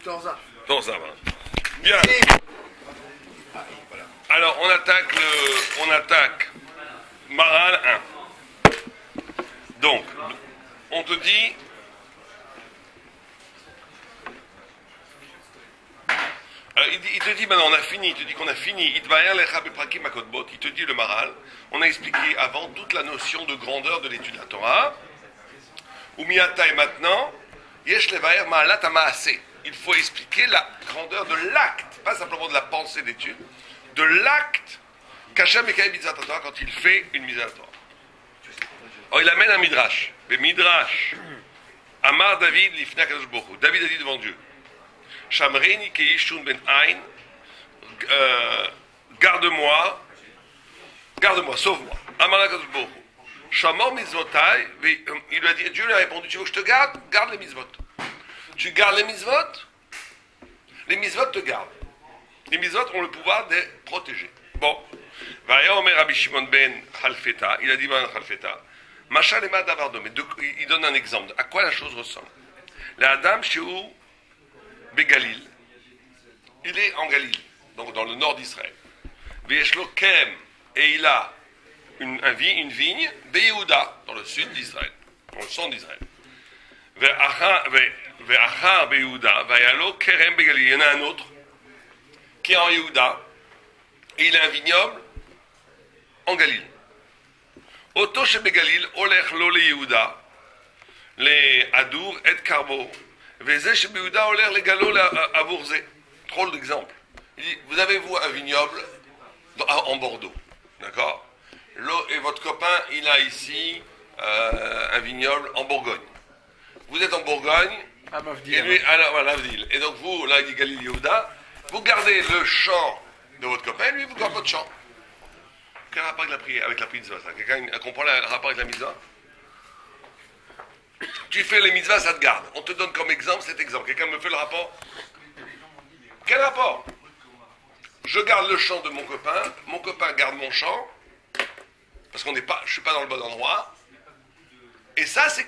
Torza. Torza, voilà. Bien. Alors, on attaque Maral 1. Donc, on te dit... Alors, il te dit, maintenant, on a fini, il te dit qu'on a fini. Il te dit le Maral. On a expliqué avant toute la notion de grandeur de l'étude de la Torah. Umiata et maintenant, Yesh levaer ma'alat ha'maaseh. Il faut expliquer la grandeur de l'acte, pas simplement de la pensée d'étude, de l'acte qu'Hachem Mekayem mitzvot Torah quand il fait une mitzvah Torah. Alors il amène un midrash. Le midrash, Amar David lifnei HaKadosh Baruch Hu. David a dit devant Dieu, Shamreini keishun ben ain, garde-moi, sauve-moi. Amar HaKadosh Baruch Hu. Shamor mitzvotai, il lui a dit, Dieu lui a répondu, tu veux que je te garde? Garde les mitzvot. Tu gardes les mitzvot te gardent. Les mitzvot ont le pouvoir de protéger. Bon. Vaya Omer Rabbi Shimon ben Chalfeta, il a dit ben Chalfeta, Machal ema davar dome. Il donne un exemple. À quoi la chose ressemble? La Adam Sheu Begalil, il est en Galilée, donc dans le nord d'Israël. Veshlo Kem, et il a une vigne, Beyehuda, dans le sud d'Israël, dans le centre d'Israël. Ve'achar Beyehuda, Vayalo Kerem Begalil. Il y en a un autre qui est en Yehuda, et il a un vignoble en Galilée. Oto Shebegalil, Olech Lo le Yehuda, les Adour et Karbo, Veze Shebeyehuda, Olech le Galo à Bourzé. Drôle d'exemple. Il dit, vous avez vous un vignoble en Bordeaux, d'accord? Et votre copain, il a ici un vignoble en Bourgogne. Vous êtes en Bourgogne, et lui, alors, la ville. Et donc vous, là, il dit Galil Yehuda, vous gardez le champ de votre copain, lui, vous gardez votre champ. Quel rapport avec la mitzvah, ça? Quelqu'un comprend le rapport avec la mitzvah? Tu fais les mitzvahs, ça te garde. On te donne comme exemple cet exemple. Quelqu'un me fait le rapport? Quel rapport? Je garde le champ de mon copain garde mon champ, parce je ne suis pas dans le bon endroit. Et ça, c'est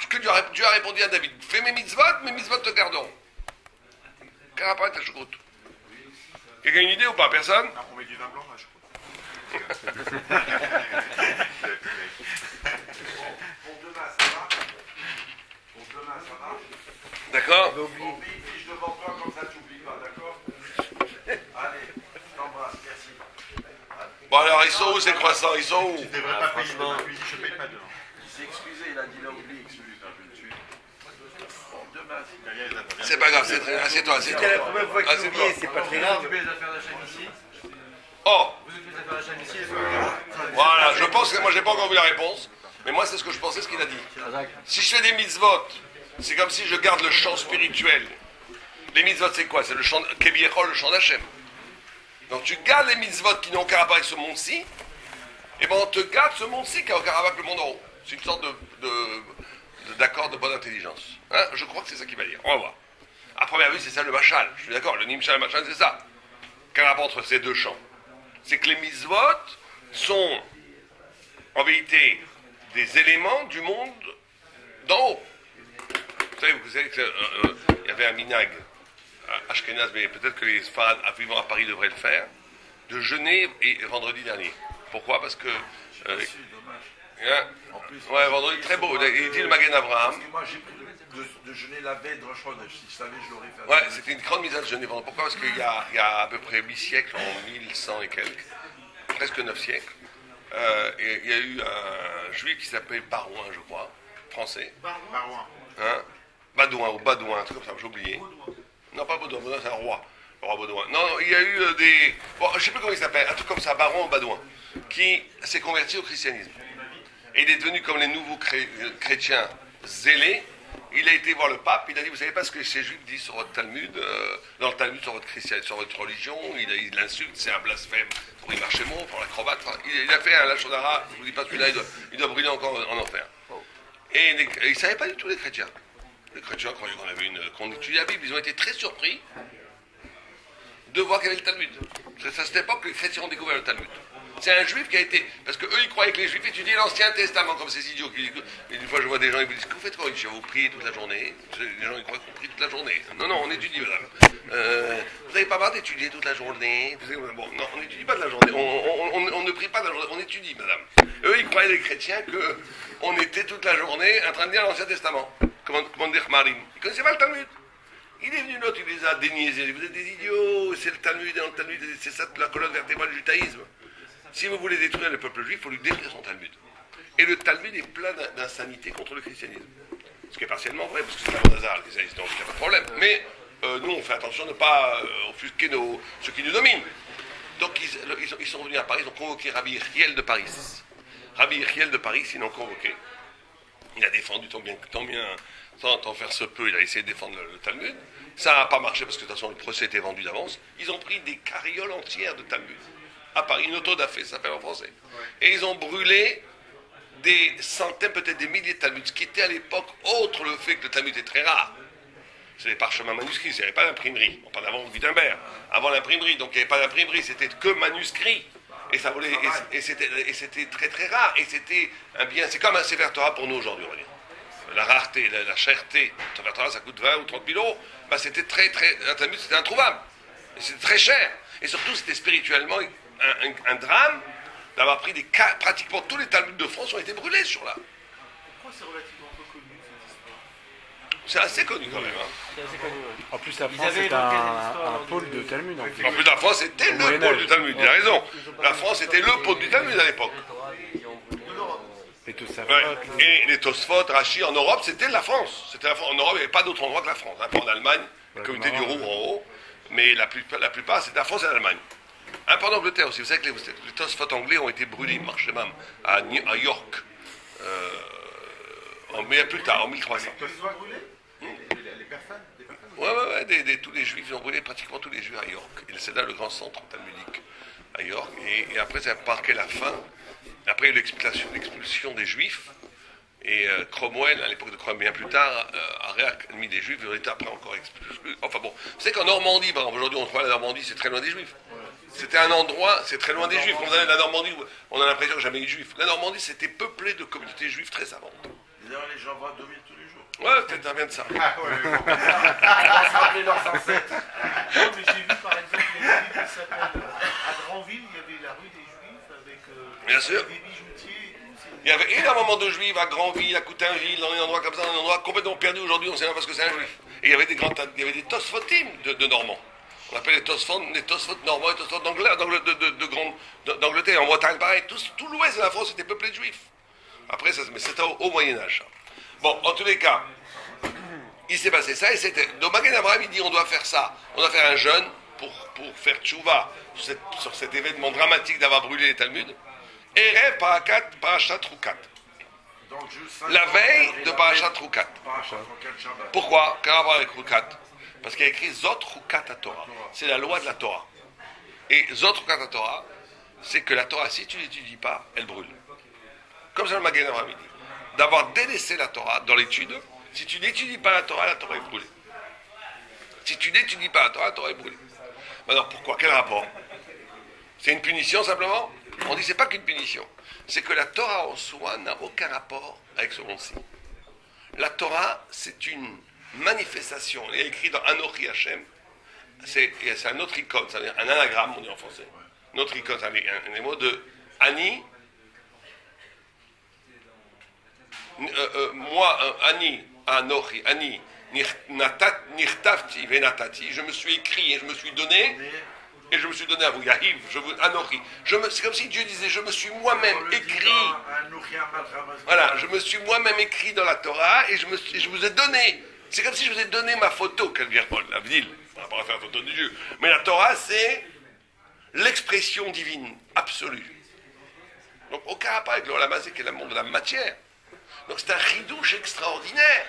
ce que Dieu a répondu à David. Fais mes mitzvot te garderont. Quel rapport avec la choucroute? Quelqu'un a une idée ou pas? Personne? Non, on met du vin blanc, là, je crois. Pour demain, ça va? D'accord? On met une fiche devant toi, comme ça tu n'oublies pas, d'accord? Allez, je t'embrasse, merci. Bon alors, ils sont où ces croissants? Ils sont où? Tu devrais pas payer dans la cuisine, je paye pas dehors. Il s'est excusé, il a dit là, oublie, excuse-lui, je le tue. Bon, demain, C'est pas grave, c'est très bien. Assieds-toi. C'était la première fois que tu oubliais, c'est pas très grave. vous occupez les affaires de la chaîne ici. Oh! Vous occupez les affaires de la chaîne ici, et vous Voilà, je pense que moi j'ai pas encore vu la réponse, mais moi c'est ce que je pensais, ce qu'il a dit. Si je fais des mitzvot, c'est comme si je garde le champ spirituel. Les mitzvot c'est quoi? C'est le champ Kebiechol, le champ d'Hachem. Donc tu gardes les mitzvot qui n'ont aucun rapport avec ce monde-ci, et ben on te garde ce monde-ci qui a aucun rapport avec le monde en haut. C'est une sorte d'accord de bonne intelligence. Hein, je crois que c'est ça qu'il va dire. On va voir. À première vue, c'est ça le machal. Je suis d'accord, le nimshal et le machal, c'est ça. Quel rapport entre ces deux champs? C'est que les mitzvot sont en vérité des éléments du monde d'en haut. Vous savez qu'il y avait un minag à Ashkenaz, mais peut-être que les Sfarad vivant à Paris devraient le faire, de jeûner vendredi dernier. Pourquoi? Parce que... ouais, vendredi, très beau. Il dit le Magen Abraham. Moi j'ai pris de jeûner la veille de Rosh Chodesh. Si je savais, je l'aurais fait. Ouais, c'était une grande mise à jeûner vendredi. Pourquoi? Parce qu'il y a à peu près 8 siècles, en 1100 et quelques, presque 9 siècles, il y a eu un juif qui s'appelle Barouin, je crois, français. Barouin. Hein? Badouin ou Badouin, un truc comme ça, j'ai oublié. Non, pas Baudouin, Baudouin c'est un roi. Le roi Baudouin. Non, il y a eu des... Bon, je ne sais plus comment il s'appelle, un truc comme ça, Baron ou Badouin, qui s'est converti au christianisme. Et il est devenu comme les nouveaux chrétiens zélés. Il a été voir le pape, il a dit, vous savez pas ce que ces juifs disent sur votre Talmud, dans le Talmud, sur votre christianisme, sur votre religion, il l'insulte, c'est un blasphème. Pour y marcher mon, pour l'acrobate, enfin, il a fait un lachonara, je vous dis pas celui-là, il doit brûler encore en enfer. Et ils ne savaient pas du tout, les chrétiens. Les chrétiens, qu'on étudie la Bible, ils ont été très surpris de voir qu'il y avait le Talmud. C'est à cette époque que les chrétiens ont découvert le Talmud. C'est un juif qui a été... Parce qu'eux, ils croyaient que les juifs étudiaient l'Ancien Testament, comme ces idiots qui disent... Et une fois, je vois des gens, ils me disent, que vous faites quoi ici? Vous priez toute la journée? Les gens, ils croient qu'on prie toute la journée. Non, non, on étudie, madame. Vous n'avez pas marre d'étudier toute la journée? Bon, non, on n'étudie pas de la journée. On ne prie pas de la journée, on étudie, madame. Eux, ils croyaient, les chrétiens, qu'on était toute la journée en train de lire l'Ancien Testament. Comment dire Marine? Ils ne connaissaient pas le Talmud. Il est venu l'autre, il les a déniaisés. Vous êtes des idiots, c'est le Talmud, et dans le Talmud, c'est ça la colonne vertébrale du judaïsme. Si vous voulez détruire le peuple juif, il faut lui détruire son Talmud. Et le Talmud est plein d'insanité contre le christianisme. Ce qui est partiellement vrai, parce que c'est un bon hasard, le christianisme, donc il n'y a pas de problème. Mais nous, on fait attention de ne pas offusquer ceux qui nous dominent. Donc ils sont venus à Paris, ils ont convoqué Rabbi Yechiel de Paris. Rabbi Yechiel de Paris, ils l'ont convoqué. Il a défendu tant faire se peut, il a essayé de défendre le Talmud. Ça n'a pas marché parce que de toute façon le procès était vendu d'avance. Ils ont pris des carrioles entières de Talmud à Paris, une autodafé, ça s'appelle en français. Et ils ont brûlé des centaines, peut-être des milliers de Talmuds, ce qui était à l'époque, outre le fait que le Talmud est très rare. C'est les parchemins manuscrits, il n'y avait pas d'imprimerie. Bon, pas d'avant Gutenberg, avant l'imprimerie, donc il n'y avait pas d'imprimerie, c'était que manuscrit. Et ça voulait, et c'était très très rare. Et c'était un bien, c'est comme un Sefer Torah pour nous aujourd'hui, on va dire. La rareté, la cherté, un Sefer Torah ça coûte 20 ou 30 000 euros, bah c'était un Talmud c'était introuvable. Et c'était très cher. Et surtout c'était spirituellement un drame d'avoir pris pratiquement tous les Talmuds de France ont été brûlés sur là. Pourquoi c'est relativement peu connu cette histoire? C'est assez connu quand même. Hein. C'est assez connu, ouais. En plus, la France est un pôle de Talmud. En plus. En plus, la France était le pôle du Talmud, il a raison. La France était le pôle du Talmud à l'époque. Et tout ça. Ouais. Et les Tosfot, Rachi, en Europe, c'était la France. C'était la France. En Europe, il n'y avait pas d'autre endroit que la France. Un peu en Allemagne, la communauté du Roux en haut, mais la plupart, c'était la France et l'Allemagne. Un peu en Angleterre aussi. Vous savez que les Tosfot anglais ont été brûlés, marché même, à York, mais plus tard, en 1300. Ouais, tous les juifs, ils ont brûlé pratiquement tous les juifs à York. Et c'est là le grand centre talmudique à York. Et après, ça a marqué la fin. Après, il y a eu l'expulsion des juifs. Et Cromwell, à l'époque de Cromwell, bien plus tard, a réadmis des juifs. Ils ont été après encore expulsés. Enfin bon, vous savez qu'en Normandie, par exemple, aujourd'hui, on croit que la Normandie, c'est très loin des juifs. C'était un endroit, c'est très loin des juifs. Quand vous allez à la Normandie, on a l'impression qu'il n'y a jamais eu de juifs. La Normandie, c'était peuplé de communautés juives très savantes. D'ailleurs, les gens voient 2000 tous les jours. Ouais, peut-être ça vient de ça. Ah ouais, on va se rappeler leurs ancêtres. Non, mais j'ai vu par exemple les juifs qui s'appellent à Granville, il y avait la rue des juifs avec Bien sûr. des bijoutiers et tout. Il y avait énormément de juifs à Granville, à Coutainville, dans des endroits comme ça, dans des endroits complètement perdus aujourd'hui, on sait pas parce que c'est un juif. Et il y avait des Tosfotim de Normands. On appelle les Tosfot normands et Tosfot d'Angleterre. En Bretagne, pareil. Tout l'ouest de la France était peuplé de juifs. Après, mais c'était au Moyen-Âge. Bon, en tous les cas, il s'est passé ça. Et c'était. Donc, Magen Avraham, il dit on doit faire ça. On doit faire un jeûne pour faire tchouva sur cet événement dramatique d'avoir brûlé les Talmuds. Erev Parashat Rukat. La veille de Parashat Rukat. Pourquoi? Quel rapport avec Rukat? Parce qu'il y a écrit Zot Rukat à Torah. C'est la loi de la Torah. Et Zot Rukat à Torah, c'est que la Torah, si tu ne l'étudies pas, elle brûle. Comme ça le Magen Avraham dit. D'avoir délaissé la Torah dans l'étude, si tu n'étudies pas la Torah est brûlée. Si tu n'étudies pas la Torah est brûlée. Alors pourquoi? Quel rapport? C'est une punition simplement? On dit c'est pas qu'une punition. C'est que la Torah en soi n'a aucun rapport avec ce monde-ci. La Torah, c'est une manifestation. Il est écrit dans Anochi Hashem. C'est un autre icône, c'est-à-dire un anagramme, on dit en français. Notre icône, c'est un mot de Ani. Moi, Ani, Anochi, Ani, Nirtavti, Venatati, je me suis écrit et je me suis donné, et je me suis donné à vous, Yahiv, Anochi. C'est comme si Dieu disait, je me suis moi-même écrit. Voilà, je me suis moi-même écrit dans la Torah et je vous ai donné. C'est comme si je vous ai donné ma photo, Calvier-Paul, la ville. On va pas faire photo de Dieu. Mais la Torah, c'est l'expression divine absolue. Donc, aucun rapport avec l'Olam qui est le monde de la matière. Donc, c'est un chidouche extraordinaire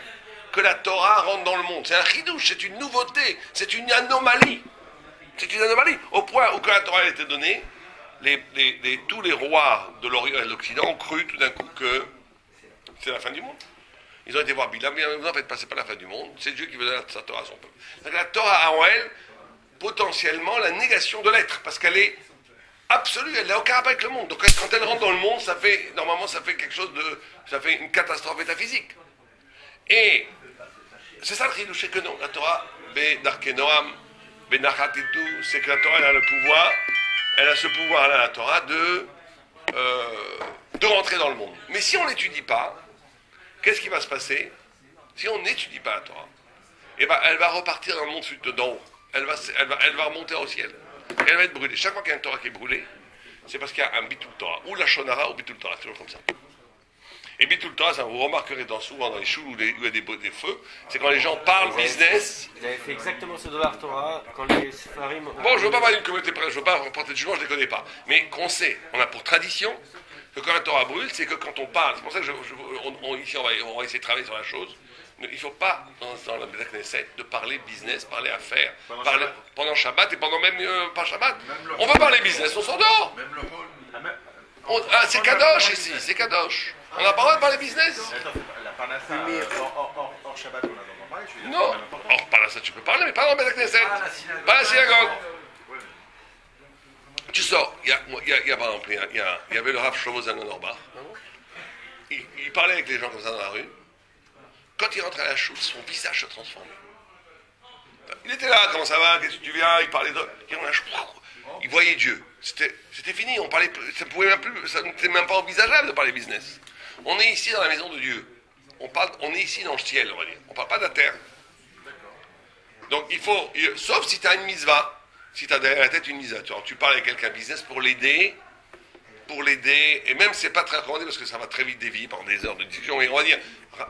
que la Torah rentre dans le monde. C'est un chidouche, c'est une nouveauté, c'est une anomalie. C'est une anomalie. Au point où, quand la Torah a été donnée, tous les rois de l'Orient et de l'Occident ont cru tout d'un coup que c'est la fin du monde. Ils ont été voir Bilam, vous en faites pas, c'est pas la fin du monde, c'est Dieu qui veut donner sa Torah à son peuple. Donc la Torah a en elle, potentiellement, la négation de l'être, parce qu'elle est absolue, elle n'a aucun rapport avec le monde. Donc quand elle rentre dans le monde, normalement ça fait quelque chose de... ça fait une catastrophe métaphysique. Et c'est ça le chidouche, c'est que non, la Torah, Be'darke Noam, Be'nachat et tout, c'est que la Torah, elle a ce pouvoir-là, la Torah, de rentrer dans le monde. Mais si on n'étudie pas, qu'est-ce qui va se passer? Si on n'étudie pas la Torah, eh ben, elle va repartir dans le monde d'en haut. Elle va remonter au ciel. Et elle va être brûlée. Chaque fois qu'il y a un Torah qui est brûlé, c'est parce qu'il y a un Bitul Torah. Ou la Shonara ou Bitul Torah. C'est toujours comme ça. Et Bitul Torah, ça, vous remarquerez souvent dans les choules où il y a des feux, c'est quand les gens parlent business. Ils avaient fait exactement ce dollar Torah quand les Sfarim... Bon, je ne veux pas parler d'une communauté, je ne veux pas porter de jugement, je ne les connais pas. Mais qu'on sait, on a pour tradition que quand la Torah brûle, c'est que quand on parle, c'est pour ça que ici on va essayer de travailler sur la chose. Il ne faut pas, dans la Knesset, de parler business, parler affaires, pendant Shabbat et pendant même pas Shabbat. On va parler business, on s'endort. Même le rôle. C'est Kadosh ici, c'est Kadosh. On n'a pas le droit de parler business. Attends, la Parnassa, hors Shabbat, on a le droit d'en parler. Non, hors Parnassa tu peux parler, mais pas dans la Knesset. Pas à la synagogue. Tu sors, il y a par exemple, il y avait le Rav Shlomo Zalman Auerbach. Il parlait avec les gens comme ça dans la rue. Quand il rentrait à la choule, son visage se transformait. Il était là, comment ça va, qu'est-ce que tu viens, il parlait de... Il voyait Dieu. C'était fini, on parlait, ça n'était même pas envisageable de parler business. On est ici dans la maison de Dieu. On est ici dans le ciel, on va dire. On ne parle pas de la terre. Donc il faut, sauf si tu as une mitzvah, si tu as derrière la tête une mitzvah, tu parles avec quelqu'un business pour l'aider, et même c'est pas très recommandé parce que ça va très vite dévier pendant des heures de discussion, et on va dire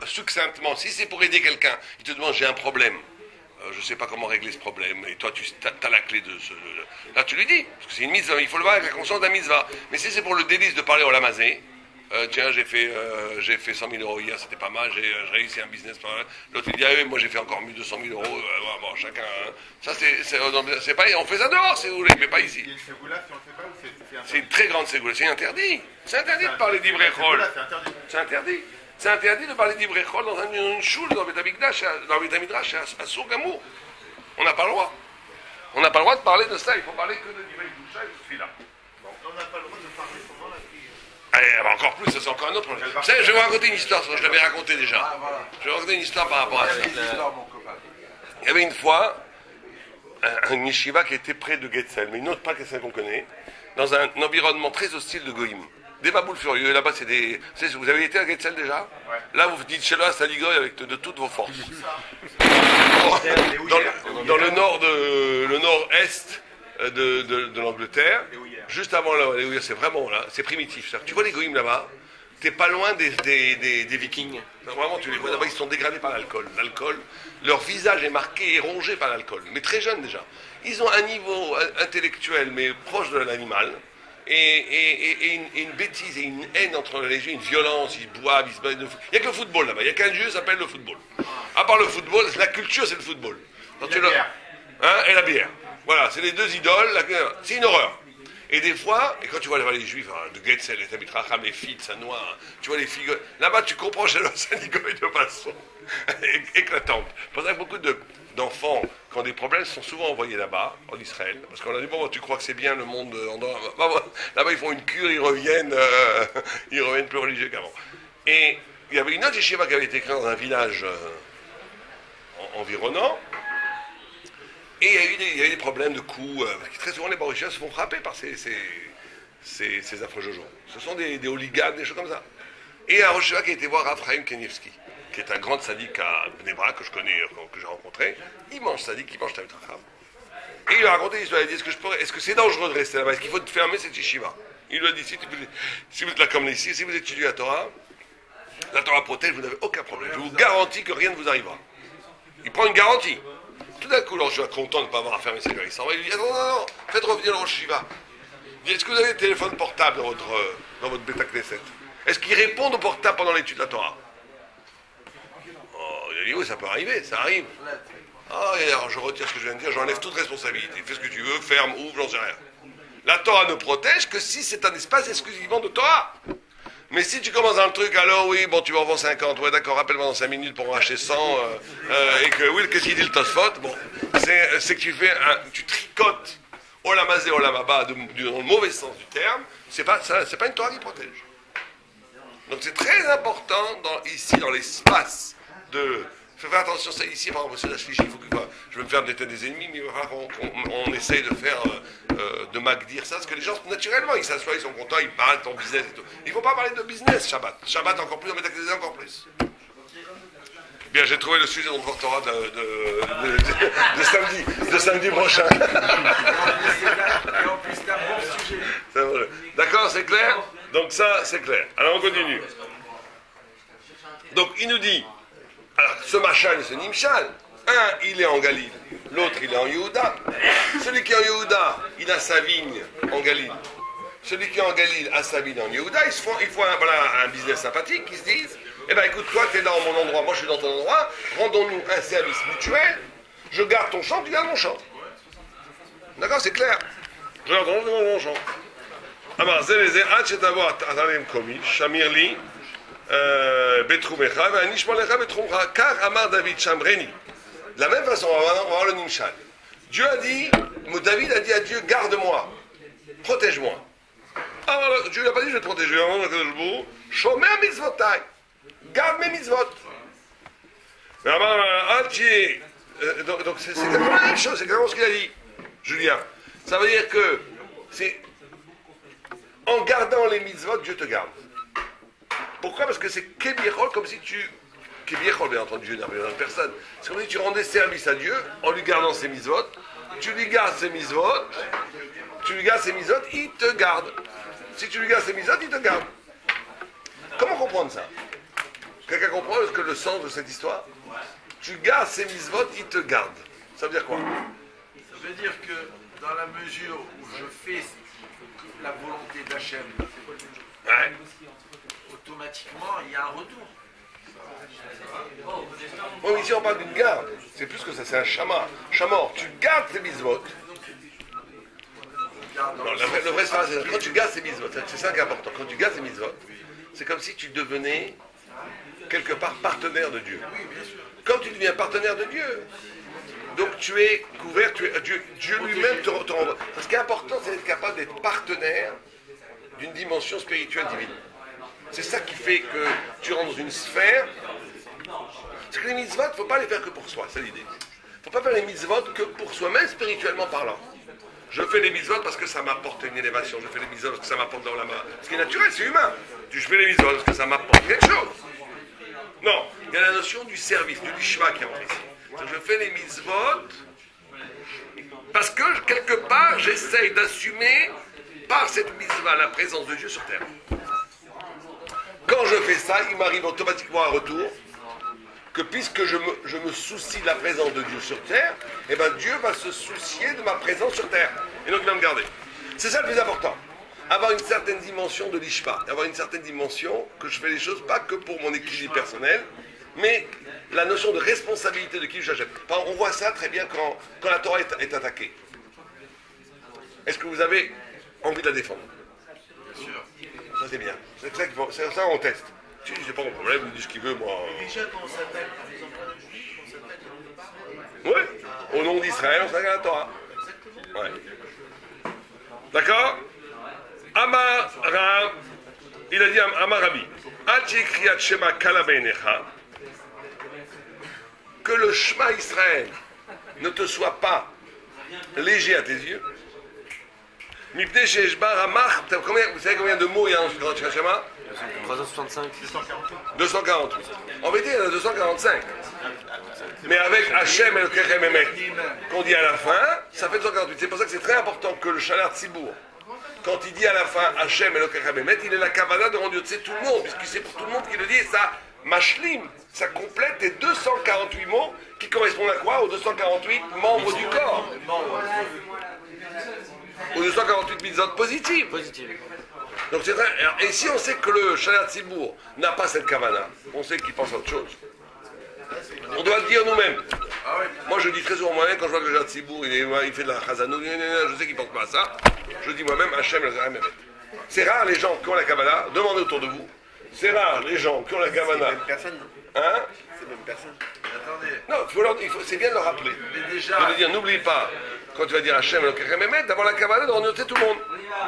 succinctement, si c'est pour aider quelqu'un, il te demande j'ai un problème, je ne sais pas comment régler ce problème, et toi tu as la clé de ce... Là tu lui dis, parce que c'est une mitzvah, il faut le voir avec la conscience d'un mitzvah. Mais si c'est pour le délice de parler au lamazé, tiens j'ai fait 100 000 euros hier, c'était pas mal, j'ai réussi un business, l'autre il dit ah oui, moi j'ai fait encore mieux 200 000 euros, bon chacun, ça c'est pas, on fait ça dehors si vous voulez, mais pas ici. Il y a une ségoula si on ne fait pas ou c'est une très grande ségoula, c'est interdit de parler d'Ibrechol, c'est interdit. C'est interdit de parler d'Ibrechol dans une choule, dans le Betamikdash, à Sourgamour. On n'a pas le droit. On n'a pas le droit de parler de ça, il faut parler que de l'Ibrechol et de celui-là. On n'a pas le droit de parler pendant la prière. Allez, encore plus, ça c'est encore un autre problème. Vous savez, je vais vous raconter une histoire, je l'avais raconté déjà. Je vais vous raconter une histoire par rapport à ça. Il y avait une fois un yeshiva qui était près de Getzel, mais une autre pas que celle qu'on connaît, dans un environnement très hostile de Goïm. Des baboules furieux, là-bas c'est des... Vous avez été à Getzel déjà? Ouais. Là vous dites chez là, Saligoy avec de toutes vos forces. Dans le nord-est de l'Angleterre, juste avant là, c'est vraiment là, c'est primitif. Tu vois les Goïms là-bas, t'es pas loin des Vikings. Vraiment, tu les vois là-bas, ils sont dégradés par l'alcool. Leur visage est marqué et rongé par l'alcool, mais très jeunes déjà. Ils ont un niveau intellectuel, mais proche de l'animal. Et une bêtise et une haine entre les yeux, une violence, ils boivent, ils se battent. Il n'y a que le football là-bas, il n'y a qu'un dieu qui s'appelle le football. À part le football, la culture c'est le football. Et la bière. Et la bière. Voilà, c'est les deux idoles, c'est une horreur. Et des fois, et quand tu vois les juifs, de Getzel, les Tamit Racham, les filles de Sanois, tu vois les filles, là-bas tu comprends chez le Sanigoy de façon éclatante. C'est pour ça que beaucoup d'enfants qui ont des problèmes sont souvent envoyés là-bas, en Israël, parce qu'on a dit, bon, tu crois que c'est bien le monde, là-bas ils font une cure, ils reviennent plus religieux qu'avant. Et il y avait une autre yeshiva qui avait été créée dans un village environnant, et il y a eu des problèmes de coups, parce que très souvent les Baruchiens se font frapper par ces affreux jojo. Ce sont des hooligans, des choses comme ça. Et un Rosh qui a été voir Raphaim Kenievski, qui est un grand sadique à Bnei Brak, que je connais, que j'ai rencontré, immense sadique, qui mange Tamit Racham. Et il lui a raconté l'histoire, il a dit, est-ce que c'est dangereux de rester là-bas? Est-ce qu'il faut te fermer cette yeshiva? Il lui a dit, si vous êtes là comme ici, si vous étudiez la Torah protège, vous n'avez aucun problème. Je vous garantis que rien ne vous arrivera. Il prend une garantie. Tout d'un coup, je suis content de ne pas avoir à fermer cette yeshiva. Il s'en va, il lui dit, non, faites revenir le Rosh Yeshiva. Il dit, est-ce que vous avez des téléphones portables dans votre Beta Knesset? Est-ce qu'ils répondent au portable pendant l'étude de la Torah? Il a dit, oui, ça peut arriver, ça arrive. Et alors, je retire ce que je viens de dire, j'enlève toute responsabilité. Fais ce que tu veux, ferme, ouvre, j'en sais rien. La Torah ne protège que si c'est un espace exclusivement de Torah. Mais si tu commences dans le truc, alors oui, bon, tu vas en vendre 50, ouais, d'accord, rappelle-moi dans 5 minutes pour en acheter 100, et que, oui, qu'est-ce qu'il dit le Tosfot? Bon, c'est que tu tricotes Olamazé, Olamaba, dans le mauvais sens du terme, c'est pas une Torah qui protège. Donc c'est très important ici dans l'espace de... Faut faire attention, ça ici, par exemple, c'est la Shlishi, il faut que je vais me faire des ennemis, mais il va falloir qu'on essaye de faire, de m'agdir ça, parce que les gens, naturellement, ils s'assoient, ils sont contents, ils parlent de ton business et tout. Il ne faut pas parler de business, Shabbat. Shabbat encore plus, on met accusé encore plus. Bien, j'ai trouvé le sujet dont on portera de samedi prochain. Et en plus, c'est un bon sujet. D'accord, c'est clair? Donc ça, c'est clair. Alors on continue. Donc il nous dit, alors ce Machal et ce Nimshal, un il est en Galile, l'autre il est en Yehuda. Celui qui est en Yehuda, il a sa vigne en Galile. Celui qui est en Galile a sa vigne en Yehuda. Il faut un business sympathique, ils se disent, eh bien écoute, toi tu es dans mon endroit, moi je suis dans ton endroit, rendons-nous un service mutuel, je garde ton champ, tu gardes mon champ. D'accord, c'est clair. Je garde mon champ. אמר זה לזה עד שתבוא עליהם קומי, שמיר לי בתחומך ואני אשמור לך בתחומך. כך אמר דוד שמרני. De la même façon, on va voir le Nimshal. Dieu a dit, David a dit à Dieu, garde-moi, protège-moi. Alors Dieu n'a pas dit, je vais te protéger. Shomer mitzvotai, garde mes mitzvot. Donc c'est exactement la même chose, c'est exactement ce qu'il a dit, Julien. Ça veut dire que c'est en gardant les mitzvot, Dieu te garde. Pourquoi? Parce que c'est Kebiechol, comme si tu... Kebiechol, bien entendu, Dieu n'a rien de personne. C'est comme si tu rendais service à Dieu en lui gardant ses mitzvot. Tu lui gardes ses mitzvot, il te garde. Si tu lui gardes ses mitzvot, il te garde. Comment comprendre ça? Quelqu'un comprend que le sens de cette histoire? Tu gardes ses mitzvot, il te garde. Ça veut dire quoi? Ça veut dire que dans la mesure où je fais la volonté d'Hachem, Ouais. automatiquement, il y a un retour. Oui, mais ici on parle d'une garde. C'est plus que ça, c'est un chamor. Tu gardes tes mitzvot. Non, le vrai sens, c'est quand tu gardes tes mitzvot, c'est ça qui est important. Quand tu gardes tes mitzvot, c'est comme si tu devenais quelque part partenaire de Dieu. Quand tu deviens partenaire de Dieu, donc tu es couvert, Dieu lui-même te rend. Ce qui est important, c'est d'être capable d'être partenaire d'une dimension spirituelle divine. C'est ça qui fait que tu rentres dans une sphère. Parce que les mitzvot, il ne faut pas les faire que pour soi, c'est l'idée. Il ne faut pas faire les mitzvot que pour soi-même, spirituellement parlant. Je fais les mitzvot parce que ça m'apporte une élévation, je fais les mitzvot parce que ça m'apporte dans la main. Ce qui est naturel, c'est humain. Je fais les mitzvot parce que ça m'apporte quelque chose. Non, il y a la notion du service, du lishma qui entre ici. Je fais les mitzvot parce que quelque part j'essaye d'assumer par cette mitzvah la présence de Dieu sur terre. Quand je fais ça, il m'arrive automatiquement un retour que puisque je me soucie de la présence de Dieu sur terre, eh ben Dieu va se soucier de ma présence sur terre. Et donc il va me garder. C'est ça le plus important. Avoir une certaine dimension de l'ishma, avoir une certaine dimension que je fais les choses pas que pour mon équilibre personnel, mais la notion de responsabilité de qui j'achète. On voit ça très bien quand la Torah est attaquée. Est-ce que vous avez envie de la défendre? Bien sûr. Ça c'est bien. C'est ça qu'on teste. Si j'ai pas mon problème, il dit ce qu'il veut, moi. Déjà, quand on s'appelle, par exemple, un juif, on s'appelle dans le parle. Oui, au nom d'Israël, on s'appelle la Torah. Ouais. D'accord? Amar Rav, il a dit Amar Rabbi, Kriyat Shema Kala Beinecha, que le Shema Israël ne te soit pas léger à tes yeux. Mipnei Sheshbar Amar, vous savez combien de mots il y a dans ce grand Shema? 365. 248. En vérité, il y en a 245. Mais avec Hachem et le Kechem Emet, qu'on dit à la fin, ça fait 248. C'est pour ça que c'est très important que le Shalar Tzibour, quand il dit à la fin Hachem et le Kechem Emet, il est la Kavana de rendre Dieu tout le monde, puisque c'est pour tout le monde qu'il le dit, et ça mashlim, ça complète les 248 mots qui correspondent à quoi? Aux 248 membres du corps. Aux 248 mitzvot positives. Donc c'est très... Et si on sait que le Shalat Tzibour n'a pas cette kavana, on sait qu'il pense à autre chose. On doit le dire nous-mêmes. Moi je dis très souvent moi-même, quand je vois que le Shalat Tzibour il fait de la chazanou, je sais qu'il ne pense pas à ça, je dis moi-même Hachem el Zaham Emet. C'est rare les gens qui ont la kavana, demandez autour de vous, c'est rare les gens qui ont la kavana. C'est même personne. Hein? C'est même personne. Attendez. Non, c'est bien de le rappeler. Mais déjà, de le dire, n'oublie pas quand tu vas dire Hachem Elokechem Emet, d'avoir la Kavanah de renouveler tout le monde.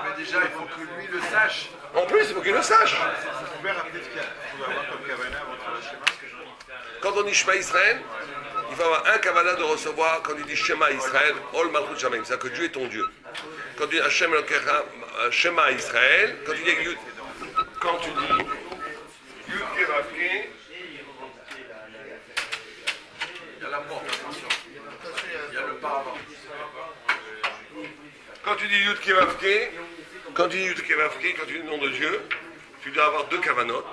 Mais déjà, il faut que lui le sache. En plus, il faut qu'il le sache. Vous pouvez rappeler ce qu'il faut avoir comme Kavana avant le schéma. Quand on dit Shema Israël, il faut avoir un Kavanah de recevoir quand il dit Shema Israël, Ol Malchut Shamayim, c'est-à-dire que Dieu est ton Dieu. Quand tu dis Hachem Elokechem Shema Israël, quand tu dis Yud, quand tu dis Yud Kevavke, Il y a la porte, attention. Il y a le paravent. quand tu dis Yud Kevavke, quand tu dis Yud Kevavke, quand tu dis le nom de Dieu, tu dois avoir deux Kavanot.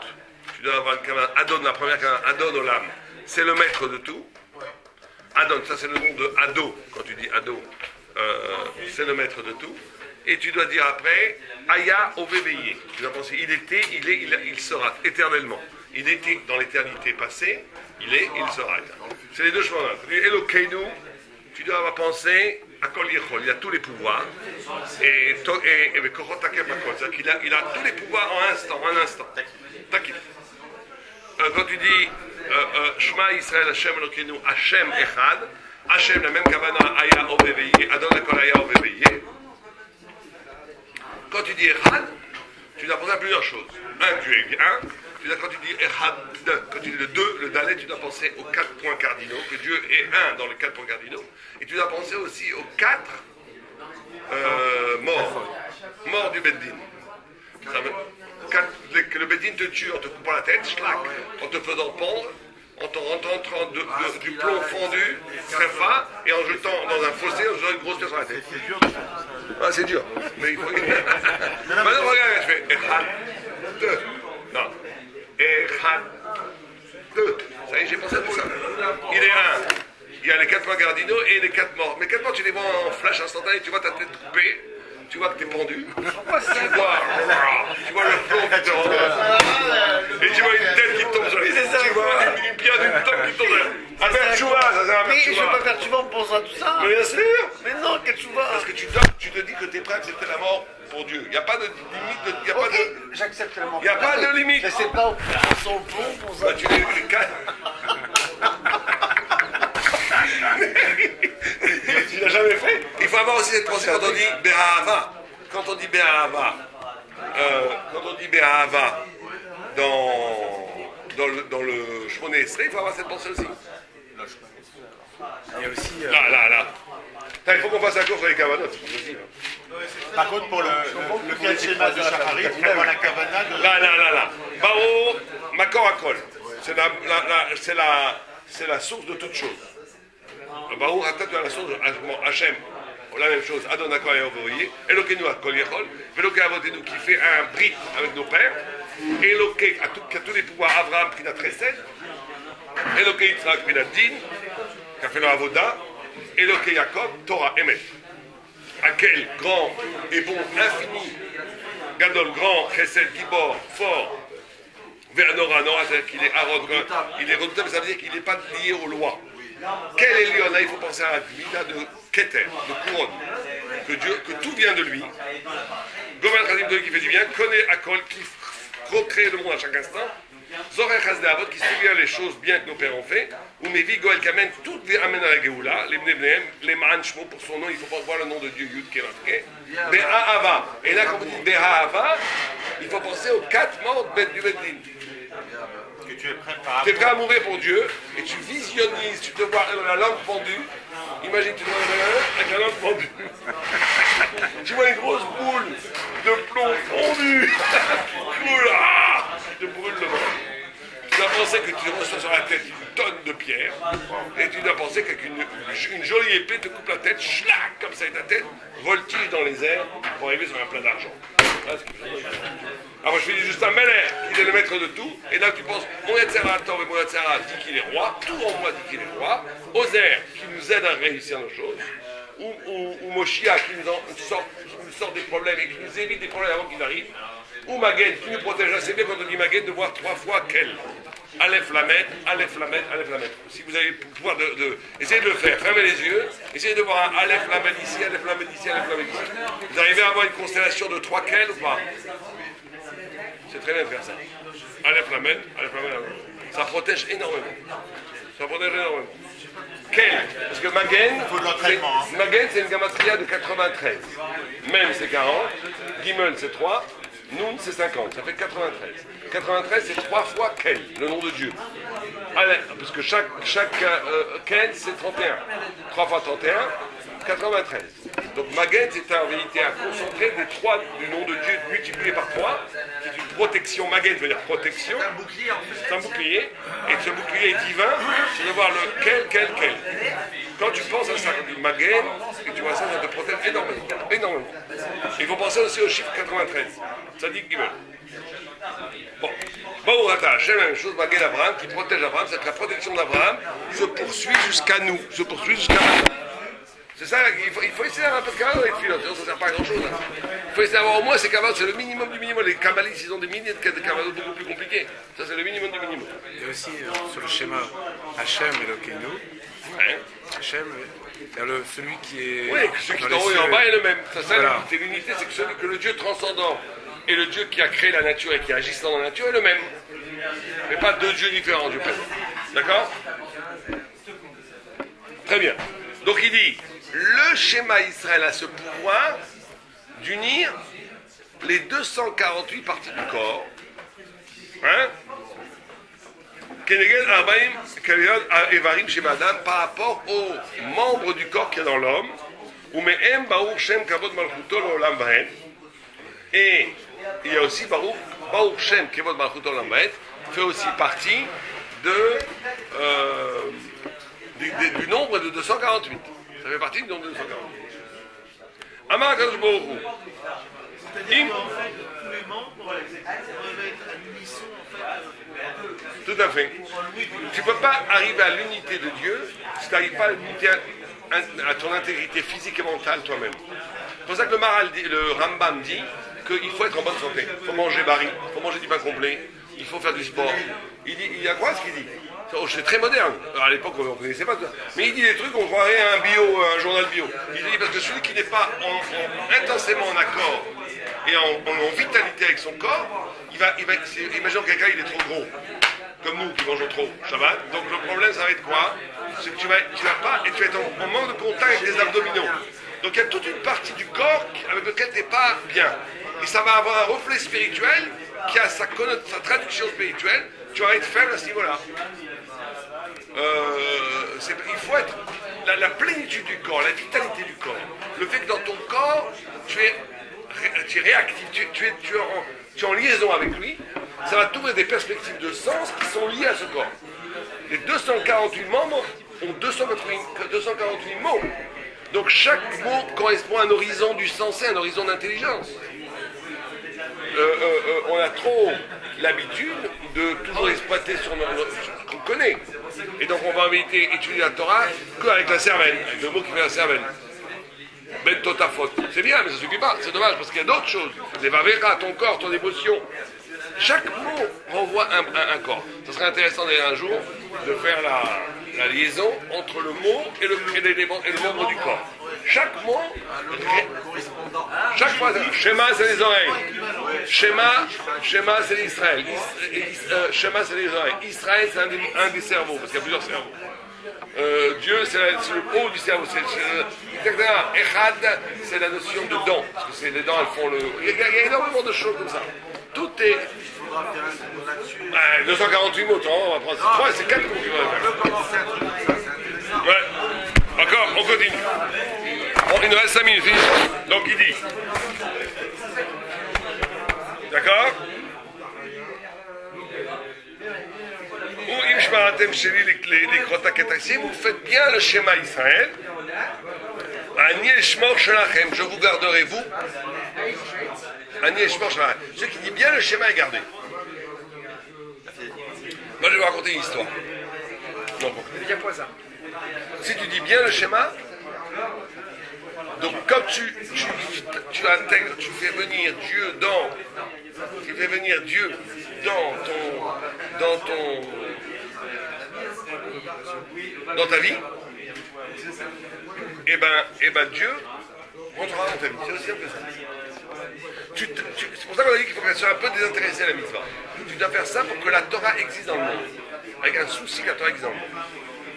Tu dois avoir le Kavanah Adon, la première Kavanah Adon Olam, c'est le maître de tout. Adon, ça c'est le nom de Ado, quand tu dis Ado, c'est le maître de tout. Et tu dois dire après, Aya Oveveye. Tu dois penser, il était, il est, il sera, éternellement. Il était dans l'éternité passée, il est, il sera. C'est les deux chemins. Elokeinu, tu dois avoir pensé à Kol Yechol, il a tous les pouvoirs. Et Kochot Takef Hakol, c'est-à-dire qu'il a tous les pouvoirs en un instant. Takif. Quand tu dis Shema Israël Hashem Elokeinu Hashem Echad, Hashem la même Kavanah Aya Oveveye, Adon Akol Aya Oveveye. Quand tu dis Echad, tu dois penser à plusieurs choses. Un, tu es un. Quand tu dis Echad, quand tu dis le 2, le Dalet, tu dois penser aux 4 points cardinaux, que Dieu est un dans les 4 points cardinaux. Et tu dois penser aussi aux 4 morts du Beddin. Que le Beddin te tue en te coupant la tête, schlac, en te faisant pendre, en te rentrant du plomb fondu, très fin, et en jetant dans un fossé, en jetant une grosse pierre sur la tête. C'est dur de faire tout ça. Ah, c'est dur. Mais il faut. Maintenant, regarde, je fais Echad, 2. Non. Echad, 2. Ça y est, j'ai pensé à tout ça. Il est un. Il y a les 4 points cardinaux et les 4 morts. Mais 4 morts, tu les vois en flash instantané, tu vois ta tête coupée. Tu vois que t'es pendu, tu vois le plomb qui te rentre, et tu vois une tête qui tombe sur les tu vois une pierre d'une tombe qui tombe sur les ah ben Tchouva, ça c'est un Mais je ne Tchouva. peux pas faire Tchouva en pensant à tout ça. Mais bien sûr. Mais non, quel Tchouva. Parce que tu te dis que tu es prêt à accepter la mort pour Dieu. Il n'y a pas de limite, il n'y a pas Ok, de... j'accepte la mort. Il n'y a pas de limite. Je sais pas où sont le plomb pour ça. Bah, tu les calmes. Tu l'as jamais fait. Il faut avoir aussi cette pensée quand on dit Be'ahava. Quand on dit Be'ahava, dans le Shmoné Esrei, il faut avoir cette pensée aussi. Il y a aussi. Là. Il faut qu'on fasse la course avec Kavanot, c'est pas possible. Par contre, pour le cas de schéma de Shacharit, il faut avoir la Kavana de. Là. Bao, Makor Akol. C'est la source de toute chose. Bao, Hatat, la source de Hachem. La même chose, Adon Akol Yahovah, Elokeinu Akol Yechol, Veloke Avotenu qui fait un brit avec nos pères, Eloke qui a tous les pouvoirs, Avraham Prinat Chesed, Eloke Yitzhak Prinat Din, qui a fait le Avoda, Eloke Yaakov, Torah Emet. Akel, grand et bon, infini, Gadol, grand, Chesed, Gibor, fort, Vernora, Nora, c'est-à-dire qu'il est arrogant, il est redoutable, ça veut dire qu'il n'est pas lié aux lois. Quel est Lion? Là, il faut penser à la vida de Keter, de couronne, que tout vient de lui. Gomal Chazim de lui qui fait du bien, connaît Akol, qui recrée le monde à chaque instant. Zorel Chazde Avot qui souvient les choses bien que nos pères ont fait. Ou Mevi Goel Kamen, tout amène à la Géoula, les Bnebnehem, les Ma'an Shmo, pour son nom, il faut pas voir le nom de Dieu Yud qui est marqué. Be'ahava. Et là, quand vous dites Be'ahava, il faut penser aux 4 morts du Beddin. Que tu es prêt par Tu es prêt à mourir pour Dieu et tu visionnises, tu te vois la langue pendue. Imagine, tu te vois avec la langue pendue. Tu vois une grosse boule de plomb fondu. Tu te brûles le ventre. Tu dois penser que tu reçois sur la tête une tonne de pierre et tu dois penser qu'avec une jolie épée te coupe la tête, schlac, comme ça, et ta tête voltige dans les airs pour arriver sur un plat d'argent. Alors je fais juste un Meller, il est le maître de tout, et là tu penses, mon Yetzera Tov et mon Yetzera dit qu'il est roi, tout en moi dit qu'il est roi, Ozer qui nous aide à réussir nos choses, ou Moshia qui nous sort des problèmes et qui nous évite des problèmes avant qu'ils arrivent, ou Magen qui nous protège assez bien quand on dit Magen de voir 3 fois quel. Aleph Lamed, Aleph Lamed, Aleph Lamed. Si vous avez le pouvoir essayez de le faire, fermez les yeux, essayez de voir un Aleph Lamed ici, Aleph Lamed ici, Aleph Lamed ici. Vous arrivez à avoir une constellation de 3 quels ou pas? C'est très bien de faire ça. Aleph Lamed, Aleph Lamed, Aleph Lamed. Ça protège énormément. Ça protège énormément. Quel? Parce que Magen, faut de l'entraînement, hein. Magen c'est une gamatria de 93. Même c'est 40, Gimel c'est 3, Nun c'est 50, ça fait 93. 93 c'est 3 fois Kel, le nom de Dieu. Allez, parce que chaque Kel c'est 31. 3 fois 31, 93. Donc Magen c'est en vérité un concentré des 3 du nom de Dieu multiplié par 3, qui est une protection. Magen veut dire protection. C'est un bouclier en fait. C'est un bouclier, et ce bouclier est divin, c'est de voir le quel. Quand tu penses à ça, du Magen, et tu vois ça, ça te protège énormément. Énormément. Il faut penser aussi au chiffre 93. Ça dit Gimel. Bon, Hachem, la même chose, Magen Abraham, qui protège Abraham, c'est que la protection d'Abraham se poursuit jusqu'à nous, se poursuit jusqu'à maintenant. C'est ça, il faut essayer d'avoir un peu de cavale dans les filotes, sinon ça ne sert pas à grand chose. Il faut essayer d'avoir au moins ces cavales, c'est le minimum du minimum. Les kabbalistes, ils ont des milliers de cavales beaucoup plus compliqués. Ça, c'est le minimum du minimum. Et aussi sur le schéma Hachem et Elokeinu, Hein? Hachem, il y a celui qui est. Oui, que celui qui est dans en haut les et en cieux. bas est le même. Ça, c'est Voilà. l'unité. L'unité, c'est que celui que le Dieu transcendant et le Dieu qui a créé la nature et qui agit dans la nature est le même. Mais pas deux dieux différents, Dieu Père. D'accord? Très bien. Donc il dit, le schéma Israël a ce pouvoir d'unir les 248 parties du corps. Hein? Keneged Arbaim Kaliyot Evarim Shem Adam, par rapport aux membres du corps qui est dans l'homme. Umehem Baruch Shem Kavod Malchuto L'Olam Vaed. Et il y a aussi Baruch Shem Kavod Malchuto L'Olam Vaed, fait aussi partie du nombre de 248. Ça fait partie du nombre de 248. Amar HaKadosh Baruch Hu. C'est-à-dire qu'en fait, tous les membres doivent être à l'unisson, en fait, Tout à fait. Tu ne peux pas arriver à l'unité de Dieu si tu n'arrives pas à l'unité à ton intégrité physique et mentale toi-même. C'est pour ça que le Rambam dit qu'il faut être en bonne santé. Il faut manger bari, il faut manger du pain complet, il faut faire du sport. Il y a quoi ce qu'il dit? C'est très moderne. Alors, à l'époque, on ne connaissait pas tout ça. Mais il dit des trucs, on croirait à un journal bio. Il dit parce que celui qui n'est pas intensément en accord et en vitalité avec son corps, imaginons quelqu'un, il est trop gros, comme nous qui mangeons trop, Shabbat. Donc le problème, ça va être quoi? C'est que tu vas pas, et tu vas être en manque de contact avec les abdominaux. Donc il y a toute une partie du corps avec laquelle tu n'es pas bien. Et ça va avoir un reflet spirituel qui a sa traduction spirituelle. Tu vas être faible à ce niveau-là. Il faut être la plénitude du corps, la vitalité du corps. Le fait que dans ton corps, tu es réactif, tu es en liaison avec lui, ça va t'ouvrir des perspectives de sens qui sont liées à ce corps. Les 248 membres ont 248 mots. Donc chaque mot correspond à un horizon du sensé, un horizon d'intelligence. On a trop l'habitude de toujours exploiter sur ce qu'on connaît. Et donc on va en vérité étudier la Torah qu'avec la cervelle, avec le mot qui fait la cervelle. Ben totafot. C'est bien, mais ça ne suffit pas. C'est dommage parce qu'il y a d'autres choses. Les vaveras, ton corps, ton émotion. Chaque mot renvoie un corps. Ça serait intéressant d'ailleurs un jour de faire la liaison entre le mot et le membre du corps. Chaque mot, chaque fois, schéma c'est les oreilles. Schéma c'est l'Israël. Schéma c'est les oreilles. Israël c'est un des cerveaux, parce qu'il y a plusieurs cerveaux. Dieu c'est le haut du cerveau. Echad c'est la notion de dents, parce que c'est les dents elles font le. Il y a énormément de choses comme ça. Tout est. 248 mots, on va prendre 3 et c'est 4 mots qu'il va faire. On peut commencer un truc comme ça, c'est intéressant. Ouais. Encore, on continue. Bon, il nous reste 5 minutes. Donc il dit. D'accord? Si vous faites bien le schéma Israël, je vous garderai vous. Ceux qui disent bien le schéma est gardé. Moi je vais vous raconter une histoire. Non, si tu dis bien le schéma, donc comme tu intègres, tu fais venir Dieu dans ta vie, et ben Dieu rentrera dans ta vie. C'est aussi simple que ça. C'est pour ça qu'on a dit qu'il faut qu'elle soit un peu désintéressée à la mitzvah. Tu dois faire ça pour que la Torah existe dans le monde. Avec un souci que la Torah existe dans le monde.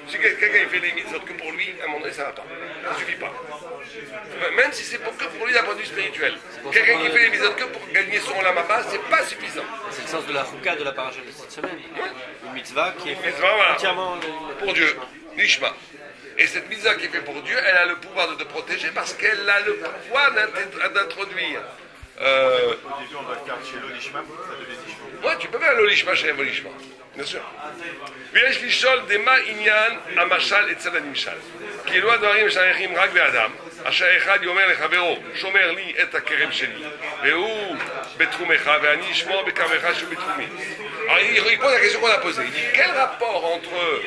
Si quelqu'un fait les mitzvot que pour lui, à un moment donné, ça ne va pas. Ça ne suffit pas. Même si c'est que pour lui d'un point de vue spirituel. Quelqu'un qui fait les mitzvot que pour gagner son olam haba, c'est pas suffisant. C'est le sens de la chouka de la paracha de cette semaine. Une mitzvah qui est faite Voilà. entièrement Pour Dieu, Nishma. Et cette mitzvah qui est faite pour Dieu, elle a le pouvoir de te protéger parce qu'elle a le pouvoir d'introduire. Au début, on doit faire chez l'olishma pour que ça devienne lishma. Ouais, tu peux faire l'olishma chez l'olishma. Bien sûr. ויש לשאול דמה עניין המשל אצל הנמשל. כי אלו הדברים שייכים רק באדם, אשר אחד יאמר לחברו, שומר לי את הכרם שלי, והוא בתחומך, ואני אשמור בכרמך שהוא בתחומי. Alors il pose la question qu'on a posée. Il dit, quel rapport entre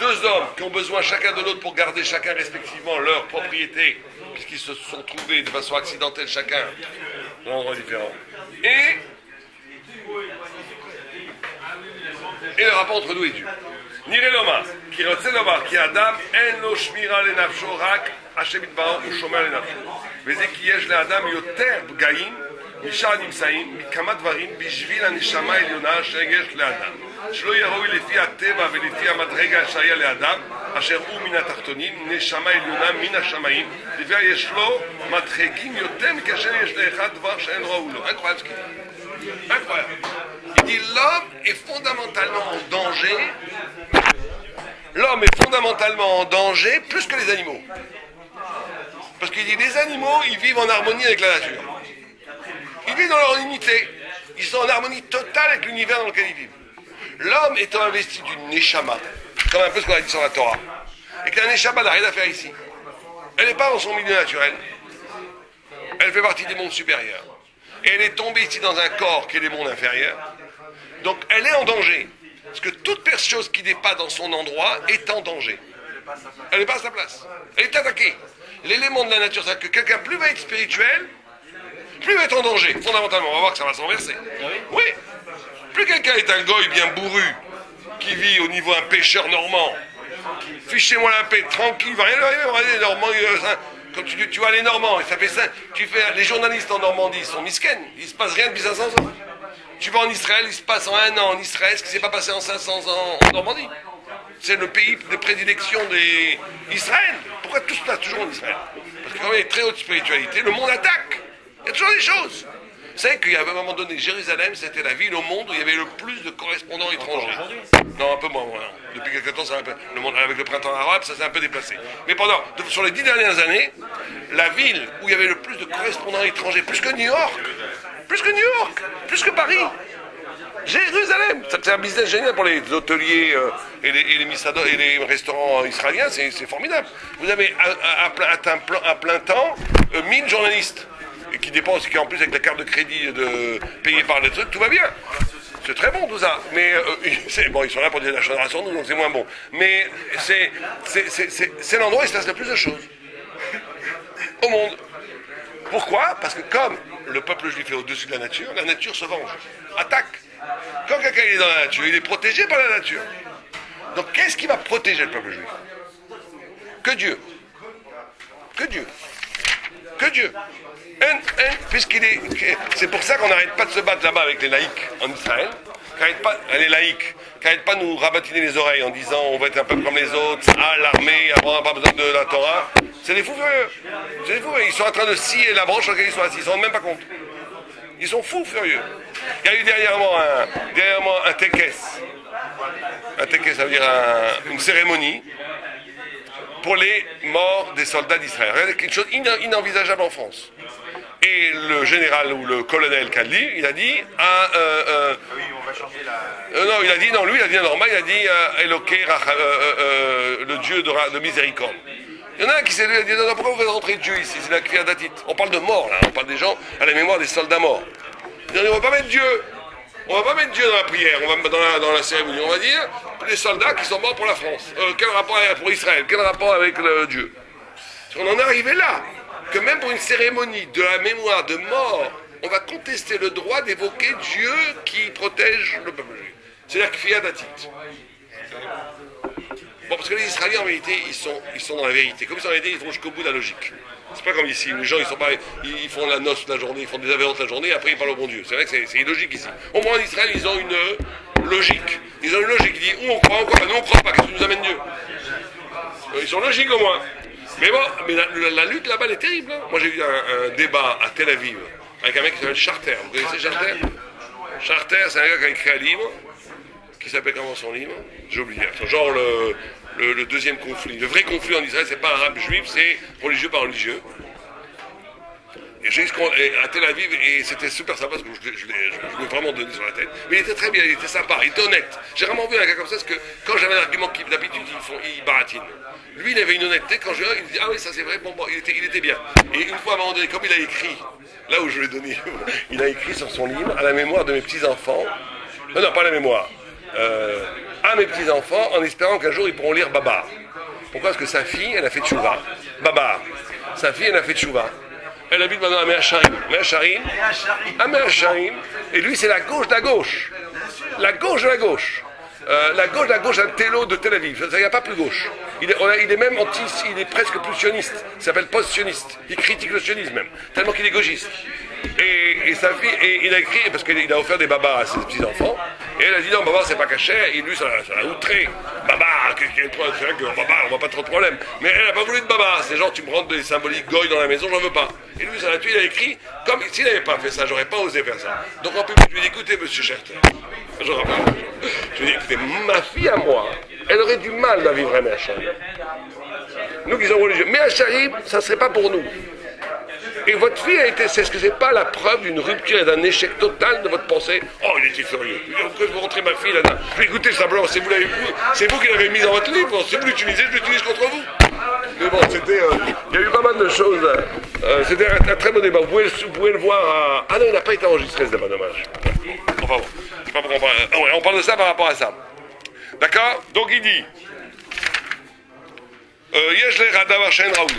deux hommes qui ont besoin chacun de l'autre pour garder chacun respectivement leur propriété, puisqu'ils se sont trouvés de façon accidentelle chacun dans un endroit différent, et le rapport entre nous et Dieu. Nire lomar, ki rotze lomar, ki adam en lo shmira lenafsho rak Hashem yitbarach hu shomer lenafsho. וזה כי יש לאדם יותר פגעים משאר הנמצאים מכמה דברים בשביל הנשמה העליונה שיש לאדם. שלא יראוי לפי הטבע ולפי המדרגה שהיה לאדם, אשר הוא מן התחתונים, נשמה עליונה מן השמיים, לפיה יש לו מדרגים יותר מכאשר יש לאחד דבר שאין ראוי לו. Incroyable ce qu'il dit. Incroyable. Il dit l'homme est fondamentalement en danger. L'homme est fondamentalement en danger plus que les animaux. Parce qu'il dit les animaux, ils vivent en harmonie avec la nature. Ils vivent dans leur unité. Ils sont en harmonie totale avec l'univers dans lequel ils vivent. L'homme étant investi d'une neshama, comme un peu ce qu'on a dit sur la Torah, et que la neshama n'a rien à faire ici. Elle n'est pas dans son milieu naturel. Elle fait partie des mondes supérieurs. Et elle est tombée ici dans un corps qui est les mondes inférieurs. Donc elle est en danger. Parce que toute chose qui n'est pas dans son endroit est en danger. Elle n'est pas à sa place. Elle est attaquée. L'élément de la nature, c'est que quelqu'un plus va être spirituel, plus va être en danger, fondamentalement. On va voir que ça va s'inverser. Oui. Plus quelqu'un est un goy bien bourru, qui vit au niveau un pêcheur normand, fichez-moi la paix, tranquille, il va rien arriver, les Normands, quand tu vois les Normands, ça fait ça, les journalistes en Normandie, ils sont misken, il se passe rien depuis 500 ans. Tu vas en Israël, il se passe en 1 an en Israël ce qui ne s'est pas passé en 500 ans en Normandie. C'est le pays de prédilection d'Israël. Pourquoi tout se passe toujours en Israël? Parce qu'il y a une très haute spiritualité, le monde attaque. Il y a toujours des choses. Vous savez qu'il y avait à un moment donné, Jérusalem, c'était la ville au monde où il y avait le plus de correspondants étrangers. Non, un peu moins, voilà. Depuis quelques temps, le monde, avec le printemps arabe, ça s'est un peu déplacé. Mais sur les 10 dernières années, la ville où il y avait le plus de correspondants étrangers, plus que New York, plus que Paris, Jérusalem, c'est un business génial pour les hôteliers et les restaurants israéliens, c'est formidable. Vous avez à plein temps 1000 journalistes, et qui dépensent, qui en plus avec la carte de crédit payée par les trucs, tout va bien. C'est très bon tout ça, mais bon, ils sont là pour dire la génération, donc c'est moins bon. Mais c'est l'endroit où il se passe le plus de choses au monde. Pourquoi? Parce que comme le peuple juif est au-dessus de la nature se venge, attaque. Quand quelqu'un est dans la nature, il est protégé par la nature. Donc qu'est-ce qui va protéger le peuple juif? Que Dieu. Que Dieu. Que Dieu. C'est pour ça qu'on n'arrête pas de se battre là-bas avec les laïcs en Israël. Les laïcs, qui n'arrêtent pas de nous rabatiner les oreilles en disant on va être un peu comme les autres, l'armée, on n'a pas besoin de la Torah. C'est des fous furieux. C'est des fous furieux. Ils sont en train de scier la branche sur laquelle ils sont assis. Ils ne se rendent même pas compte. Ils sont fous furieux. Il y a eu dernièrement un tekes. Un tekes, ça veut dire une cérémonie pour les morts des soldats d'Israël. C'est quelque chose inenvisageable en France. Et le général ou le colonel Kadli, il a dit oui, on va changer la... non, il a dit normal, il a dit Eloké, le Dieu de miséricorde. Il y en a un qui s'est dit non, pourquoi vous faites rentrer Dieu ici? C'est la Kriya Datit. On parle de mort là, on parle des gens à la mémoire des soldats morts. Il dit, on ne va pas mettre Dieu. On va pas mettre Dieu dans la prière, on va dans la cérémonie. On va dire les soldats qui sont morts pour la France. Quel rapport pour Israël? Quel rapport avec le Dieu? On en est arrivé là, que même pour une cérémonie de la mémoire de mort, on va contester le droit d'évoquer Dieu qui protège le peuple juif. C'est la Kriya Datit. Bon, parce que les Israéliens, en vérité, ils sont dans la vérité. Comme ils sont dans la vérité, ils vont jusqu'au bout de la logique. C'est pas comme ici, les gens, ils font la noce toute la journée, ils font des avérences toute la journée, et après ils parlent au bon Dieu. C'est vrai que c'est illogique ici. Au moins en Israël, ils ont une logique. Ils ont une logique qui dit, où on croit encore, nous on croit pas, qu'est-ce que nous amène Dieu? Ils sont logiques au moins. Mais bon, mais la lutte là-bas, elle est terrible. Hein. Moi, j'ai eu un débat à Tel Aviv avec un mec qui s'appelle Charter. Vous connaissez Charter? Charter, c'est un gars qui a écrit un livre, qui s'appelle comment son livre? J'ai oublié. Genre le deuxième conflit. Le vrai conflit en Israël, c'est pas arabe-juif, c'est religieux par religieux. Et j'ai à Tel Aviv, et c'était super sympa parce que je lui ai vraiment donné sur la tête. Mais il était très bien, il était sympa, il était honnête. J'ai vraiment vu un gars comme ça, parce que quand j'avais un argument qui d'habitude ils baratinent. Lui, il avait une honnêteté, quand je il me dit ah oui, ça c'est vrai, bon, il était bien. Et une fois à un moment donné, comme il a écrit, là où je lui ai donné, il a écrit sur son livre, à la mémoire de mes petits-enfants, non, pas à la mémoire, à mes petits-enfants, en espérant qu'un jour ils pourront lire Babar. Pourquoi? Parce que sa fille, elle a fait tchouva. Babar. Sa fille, elle a fait tchouva. Elle habite maintenant à Mea Sharim. À Mea Sharim. Et lui, c'est la gauche de la gauche. La gauche de la gauche. La gauche de la gauche, un télo de Tel Aviv. Il n'y a pas plus gauche. Il est même il est presque plus sioniste. Il s'appelle post-sioniste. Il critique le sionisme même. Tellement qu'il est gauchiste. Et sa fille, et il a écrit, parce qu'il a offert des babas à ses petits-enfants, et elle a dit non, baba c'est pas caché, et lui ça l'a outré. Baba, c'est vrai que baba, on voit pas trop de problème. Mais elle a pas voulu de baba, c'est genre tu me rentres des symboliques goy dans la maison, j'en veux pas. Et lui ça l'a tué, il a écrit, comme s'il n'avait pas fait ça, j'aurais pas osé faire ça. Donc en public, je lui ai dit écoutez monsieur Scherter, je lui ai dit écoutez, ma fille à moi, elle aurait du mal à vivre à Mea Sharim. Nous qui sommes religieux, Mea Sharim, ça serait pas pour nous. Et votre fille a été, c'est ce que c'est pas la preuve d'une rupture et d'un échec total de votre pensée? Oh, il était furieux. Pourquoi vous rentrez ma fille là-dedans? Je vais écouter simplement, c'est vous qui l'avez mise dans votre livre, c'est vous l'utilisez, je l'utilise contre vous. Mais bon, c'était, il y a eu pas mal de choses. C'était un très bon débat. Vous pouvez le voir à... Ah non, il n'a pas été enregistré ce débat, dommage. Enfin bon, je sais pas pourquoi on parle de ça par rapport à ça. D'accord? Donc il dit...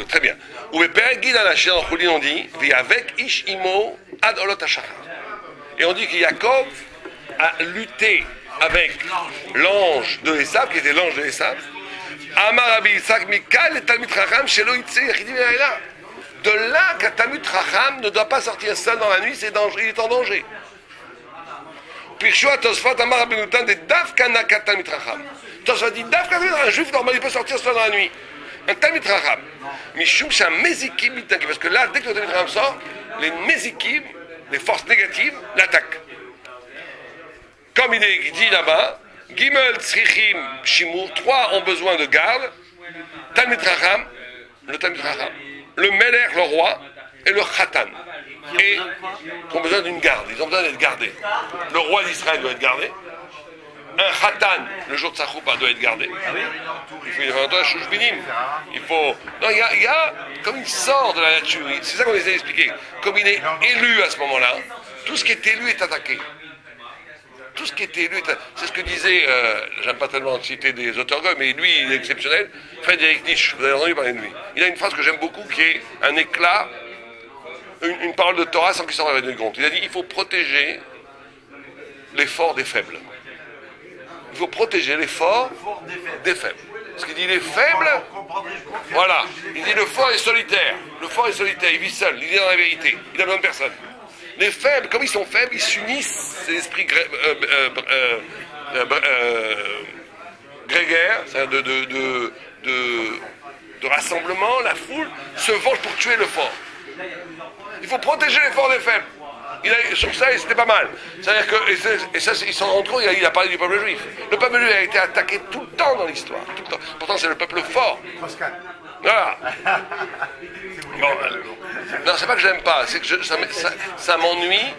Très bien. On dit, et on dit que Yaakov a lutté avec l'ange de Esav, qui était l'ange de Esav. De là qu'un Talmud Chacham ne doit pas sortir seul dans la nuit, c'est dangereux, il est en danger. Tosfot dit un juif normal il peut sortir seul dans la nuit. Un Talmid Chacham, Mishum c'est un Mezikim, parce que là, dès que le Talmid Chacham sort, les Mezikim, les forces négatives, l'attaquent. Comme il est dit là-bas, Gimel, Tzrichim, Shimur, 3 ont besoin de garde, Talmid Chacham, le Melech, le roi, et le Khatan. Et ont besoin d'une garde, ils ont besoin d'être gardés. Le roi d'Israël doit être gardé. Un khatan, le jour de sa choupa, doit être gardé. Il faut un chouchbinim. Il faut... Non, il y a... Comme il sort de la nature, c'est ça qu'on essaie d'expliquer. Comme il est élu à ce moment-là, tout ce qui est élu est attaqué. Tout ce qui est élu est attaqué. C'est ce que disait, j'aime pas tellement citer des auteurs grecs, mais lui, il est exceptionnel, Friedrich Nietzsche, vous avez entendu parler de lui. Il a une phrase que j'aime beaucoup, qui est un éclat, une parole de Torah sans qu'il s'en rende compte. Il a dit, il faut protéger les forts des faibles. Il faut protéger les forts des faibles. Parce qu'il dit les faibles, voilà. Il dit le fort est solitaire. Le fort est solitaire, il vit seul, il est dans la vérité. Il n'a besoin de personne. Les faibles, comme ils sont faibles, ils s'unissent. C'est l'esprit grégaire, c'est-à-dire de rassemblement. La foule se venge pour tuer le fort. Il faut protéger les forts des faibles. Sur ça, c'était pas mal. C'est-à-dire que, et ça, ils s'en rendent compte, il a parlé du peuple juif. Le peuple juif a été attaqué tout le temps dans l'histoire. Tout le temps. Pourtant, c'est le peuple fort. Voilà. Bon, non, c'est pas que je l'aime pas, c'est que ça m'ennuie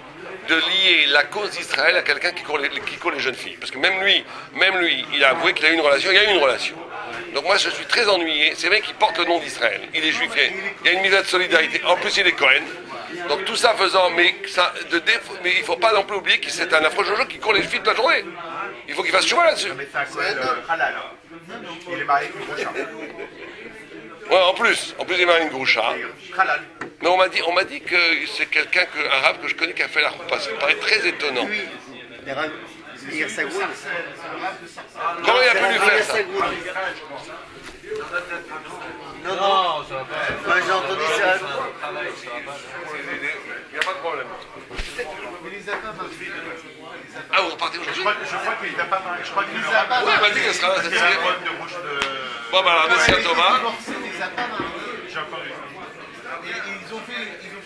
de lier la cause d'Israël à quelqu'un qui court les jeunes filles. Parce que même lui, il a avoué qu'il a eu une relation, il y a eu une relation. Donc moi, je suis très ennuyé. C'est vrai qu'il porte le nom d'Israël. Il est juif, il y a une mise de solidarité. En plus, il est Cohen. Donc tout ça faisant, mais il ne faut pas non plus oublier que c'est un affreux Jojo qui court les filles toute la journée. Il faut qu'il fasse choix là-dessus. Mais c'est un Cohen halal. Il est marié avec une groucha. Ouais, en plus il est marié avec une groucha. Halal. Mais on m'a dit que c'est quelqu'un, un arabe que je connais qui a fait la roupa. Ça me paraît très étonnant. Les Arabes, ils Il s'agrouille. Comment il a pu lui faire ça? Non, non. Moi j'ai entendu ça. Il n'y a pas de problème. Mais les a pas mariés. Ah, vous repartez aujourd'hui? Je crois qu'il n'a pas marié. Je crois qu'il les a pas Oui, elle m'a dit qu'elle sera là cette Il y a un semaine. problème de bouche de... Bon, bah alors, merci à Thomas. Il les a pas mariés. J'ai encore eu. Et ils ont fait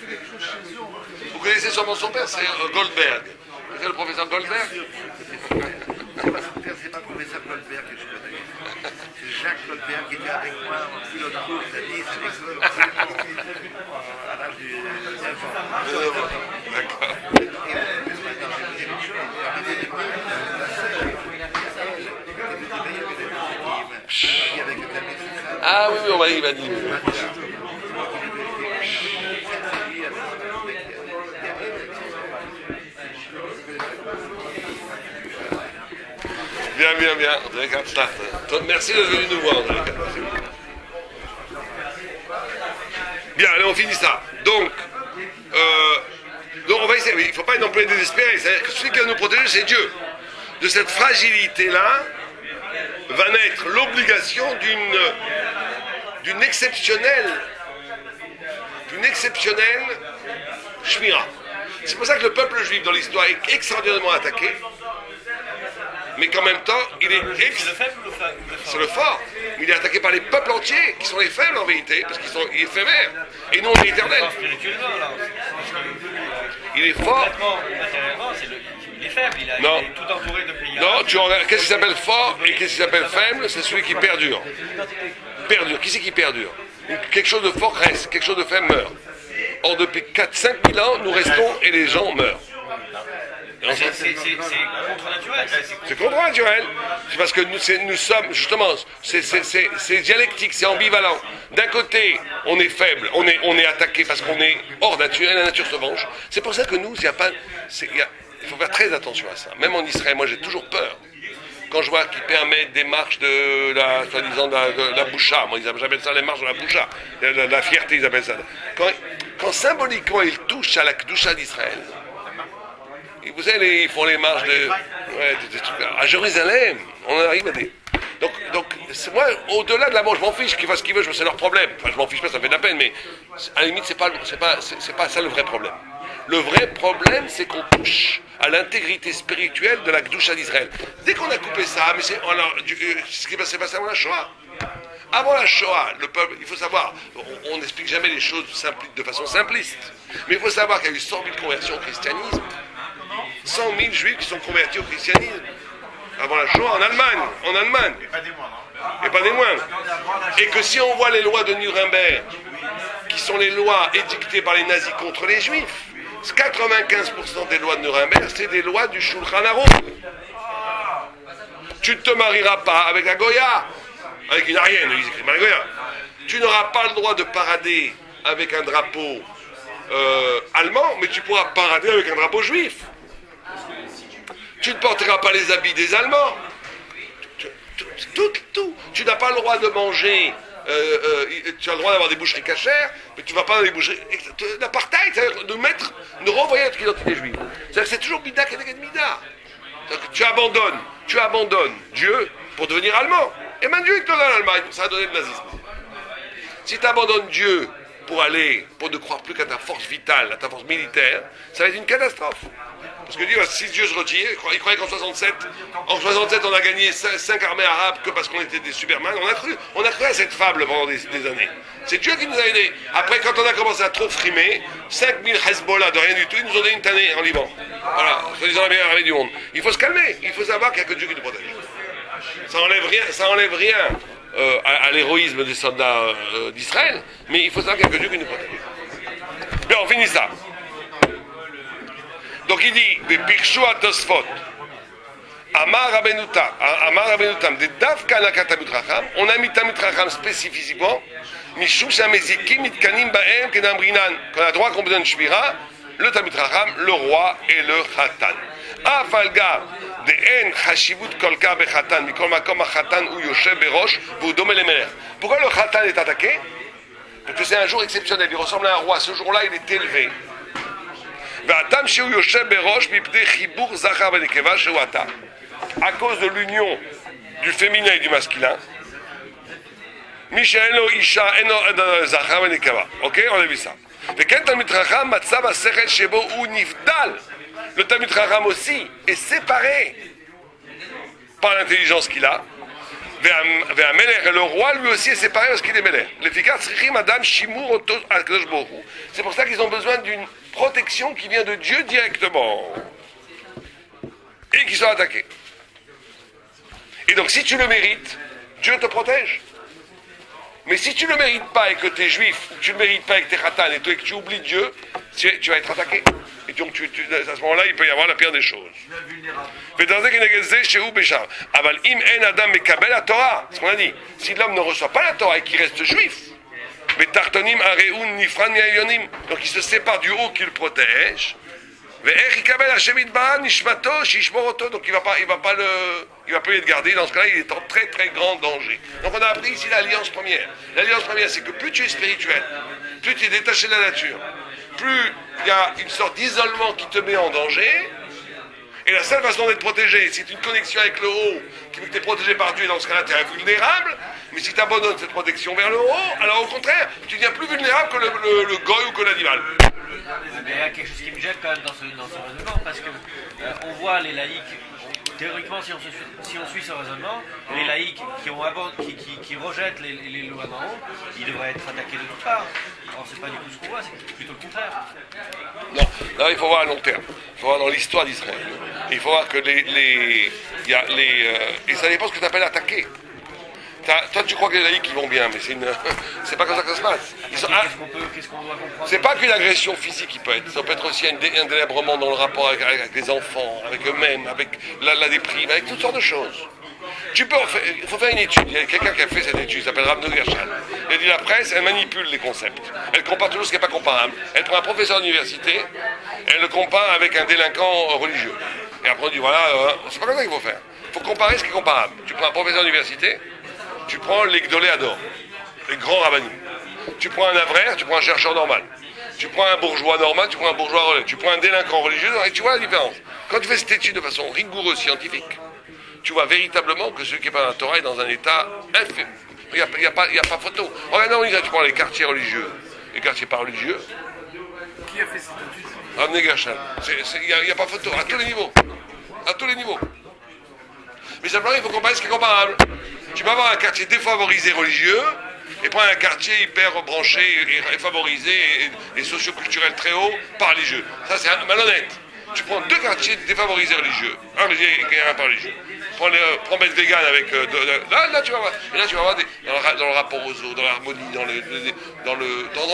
quelque chose chez eux. Vous connaissez sûrement son père, c'est Goldberg. C'est le professeur Goldberg? C'est pas son père, c'est pas le professeur Goldberg que je connais. C'est Jacques Goldberg qui était avec moi en pilote court, il a dit, c'est l'excellent. À l'âge du 9 ans. D'accord. Ah oui, oui, on m'a dit. Bien. Merci d'être venu nous voir. Bien, allez, on finit ça. Donc on va essayer. Il ne faut pas non plus être désespéré. C'est-à-dire que celui qui va nous protéger, c'est Dieu. De cette fragilité-là va naître l'obligation d'une exceptionnelle shmira. C'est pour ça que le peuple juif dans l'histoire est extraordinairement attaqué, mais qu'en même temps, il est c'est le fort, mais il est attaqué par les peuples entiers, qui sont les faibles en vérité, parce qu'ils sont éphémères, et nous on est éternels. Il est fort. Il est faible, il est tout entouré de pays. Non, tu regardes, qu'est-ce qui s'appelle fort et qu'est-ce qui s'appelle faible? C'est celui qui perdure. Qui c'est qui perdure? Quelque chose de fort reste, quelque chose de faible meurt. Or, depuis 4-5 000 ans, nous restons et les gens meurent. C'est contre-naturel. C'est contre-naturel. C'est parce que nous sommes, justement, c'est dialectique, c'est ambivalent. D'un côté, on est faible, on est attaqué parce qu'on est hors nature, et la nature se venge. C'est pour ça que nous, il faut faire très attention à ça. Même en Israël, moi j'ai toujours peur. Quand je vois qu'ils permettent des marches de la, soi-disant, de la boucha, moi j'appelle ça les marches de la boucha, la fierté, ils appellent ça. Quand symboliquement ils touchent à la Kedusha d'Israël, et vous savez, ils font les marches des trucs à Jérusalem, on arrive à des... Donc moi, au-delà de la mort, je m'en fiche, qu'ils fassent ce qu'ils veulent, c'est leur problème. Enfin, je m'en fiche pas, ça fait de la peine, mais à la limite, c'est pas ça le vrai problème. Le vrai problème, c'est qu'on touche à l'intégrité spirituelle de la Kedusha d'Israël. Dès qu'on a coupé ça, mais c'est ce qui s'est passé avant la Shoah. Avant la Shoah, le peuple, il faut savoir, on n'explique jamais les choses de façon simpliste, mais il faut savoir qu'il y a eu 100 000 conversions au christianisme, 100 000 juifs qui sont convertis au christianisme avant la Shoah en Allemagne. Et pas des moindres. Et que si on voit les lois de Nuremberg, qui sont les lois édictées par les nazis contre les juifs, 95% des lois de Nuremberg, c'est des lois du Shulchan Aruch. Tu ne te marieras pas avec la Goya, avec une Arienne, ils écrivent la Goya. Tu n'auras pas le droit de parader avec un drapeau allemand, mais tu pourras parader avec un drapeau juif. Tu ne porteras pas les habits des Allemands. Tout. Tu n'as pas le droit de manger. Tu as le droit d'avoir des boucheries cachères, mais tu ne vas pas dans les boucheries. L'apartheid, c'est-à-dire de renvoyer notre identité juive. C'est-à-dire que c'est toujours Mida Keneged Mida. Tu abandonnes Dieu pour devenir allemand. Et même Dieu il te donne l'Allemagne, ça a donné le nazisme. Si tu abandonnes Dieu pour ne croire plus qu'à ta force vitale, à ta force militaire, ça va être une catastrophe. Parce que si Dieu se retire, il croyait qu'en 67, on a gagné 5 armées arabes que parce qu'on était des Superman. On a cru à cette fable pendant des années. C'est Dieu qui nous a aidés. Après, quand on a commencé à trop frimer, 5000 Hezbollah de rien du tout, ils nous ont donné une tannée en Liban. Voilà, soi-disant la meilleure armée du monde. Il faut se calmer, il faut savoir qu'il n'y a que Dieu qui nous protège. Ça enlève rien à l'héroïsme des soldats d'Israël, mais il faut savoir qu'il n'y a que Dieu qui nous protège. Bien, on finit ça. Donc il dit, Birshu Atosfot, Amar Rabenutam, des Davka Nakat Talmid Chacham, on a mis Talmid Chacham spécifiquement, Mishum Shamezikim Mitkanim Baem Kedam Brinan, qu'on a droit qu'on besoin de Shmira, le Talmid Chacham, le roi et le Khatan. Afalga, de En Chashivut Kolka Bechatan, Mikol Makom Khatan ou Yoshev Berosh, vous domez les mères. Pourquoi le Khatan est attaqué? Parce que c'est un jour exceptionnel, il ressemble à un roi. Ce jour-là, il est élevé. À cause de l'union du féminin et du masculin. Ok, on a vu ça. Le Talmid Chacham aussi est séparé par l'intelligence qu'il a. Le roi lui aussi est séparé parce qu'il est Melech. C'est pour ça qu'ils ont besoin d'une protection qui vient de Dieu directement et qu'ils sont attaqués. Et donc si tu le mérites, Dieu te protège. Mais si tu ne le mérites pas et que tu es juif, tu ne le mérites pas avec tes khatan et que tu oublies Dieu, tu vas être attaqué. Et donc à ce moment-là, il peut y avoir la pire des choses. Ce qu'on a dit, si l'homme ne reçoit pas la Torah et qu'il reste juif, donc il se sépare du haut qui le protège. Donc il va pas être gardé. Dans ce cas-là, il est en très très grand danger. Donc on a appris ici l'alliance première. L'alliance première, c'est que plus tu es spirituel, plus tu es détaché de la nature, plus il y a une sorte d'isolement qui te met en danger. Et la seule façon d'être protégé, c'est une connexion avec le haut, qui veut que tu es protégé par Dieu, et dans ce cas-là, tu es invulnérable. Mais si tu abandonnes cette protection vers le haut, alors au contraire, tu deviens plus vulnérable que le goy ou que l'animal. Mais il y a quelque chose qui me gêne quand même dans ce raisonnement, parce que on voit les laïcs, théoriquement, si on suit ce raisonnement, les laïcs qui rejettent les lois d'en haut, ils devraient être attaqués de toutes parts. Or, c'est pas du tout ce qu'on voit, c'est plutôt le contraire. Non, là, il faut voir à long terme. Il faut voir dans l'histoire d'Israël. Il faut voir que et ça dépend de ce que tu appelles attaquer. Toi, tu crois que les laïcs ils vont bien, mais c'est pas comme ça que ça se passe. Qu'est-ce qu'on doit comprendre? C'est pas qu'une agression physique qui peut être. Ça peut être aussi un délabrement dans le rapport avec les enfants, avec eux-mêmes, avec la déprime, avec toutes sortes de choses. Il faut faire une étude. Il y a quelqu'un qui a fait cette étude, il s'appelle Rav Gershal. Il dit la presse, elle manipule les concepts. Elle compare toujours ce qui n'est pas comparable. Elle prend un professeur d'université, elle le compare avec un délinquant religieux. Et après on dit voilà, c'est pas comme ça qu'il faut faire. Il faut comparer ce qui est comparable. Tu prends un professeur d'université, tu prends les Gdoléador, les grands rabbinim. Tu prends un avraire, tu prends un chercheur normal. Tu prends un bourgeois normal, tu prends un bourgeois relais. Tu prends un délinquant religieux, et tu vois la différence. Quand tu fais cette étude de façon rigoureuse, scientifique, tu vois véritablement que celui qui est pas dans la Torah est dans un état infime. Il n'y a pas photo. Regarde, tu prends les quartiers religieux, les quartiers pas religieux. Qui a fait cette étude? Rav Gershal. Il n'y a pas photo, à tous les niveaux. À tous les niveaux. Mais simplement, il faut comparer ce qui est comparable. Tu peux avoir un quartier défavorisé religieux et prendre un quartier hyper branché et favorisé et socioculturel très haut par religieux. Ça, c'est malhonnête. Tu prends deux quartiers défavorisés religieux, un religieux et un pas religieux. Prends Beth Vegan avec... là, tu vas voir. Et là, tu vas voir dans le rapport aux eaux, dans l'harmonie, dans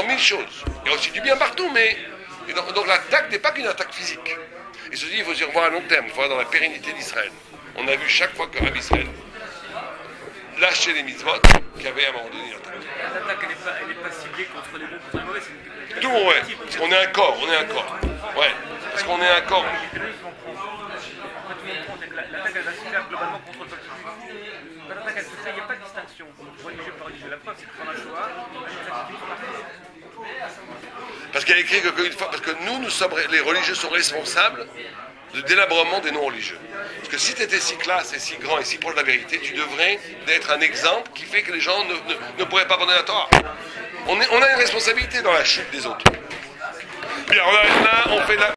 mille choses. Il y a aussi du bien partout, mais... Donc l'attaque n'est pas qu'une attaque physique. Et ceci, il faut s'y revoir à long terme. Il faut voir dans la pérennité d'Israël. On a vu chaque fois que Rabbi Israël lâchait les mitzvot, qu'il y avait à un moment donné une attaque. L'attaque, elle n'est pas ciblée contre les bons, contre les mauvais. Tout, ouais. Parce qu'on est un corps, Ouais. Parce qu'on est un corps. L'attaque, elle va se faire globalement contre le peuple. Quand l'attaque, elle se fait, il n'y a pas de distinction. Religieux par religieux. La preuve, c'est que pendant la Shoah, parce qu'il y a écrit qu'une fois, parce que nous sommes, les religieux sont responsables du délabrement des non-religieux. Parce que si tu étais si classe et si grand et si proche de la vérité, tu devrais être un exemple qui fait que les gens ne pourraient pas abandonner la Torah. On a une responsabilité dans la chute des autres. Bien, on fait la...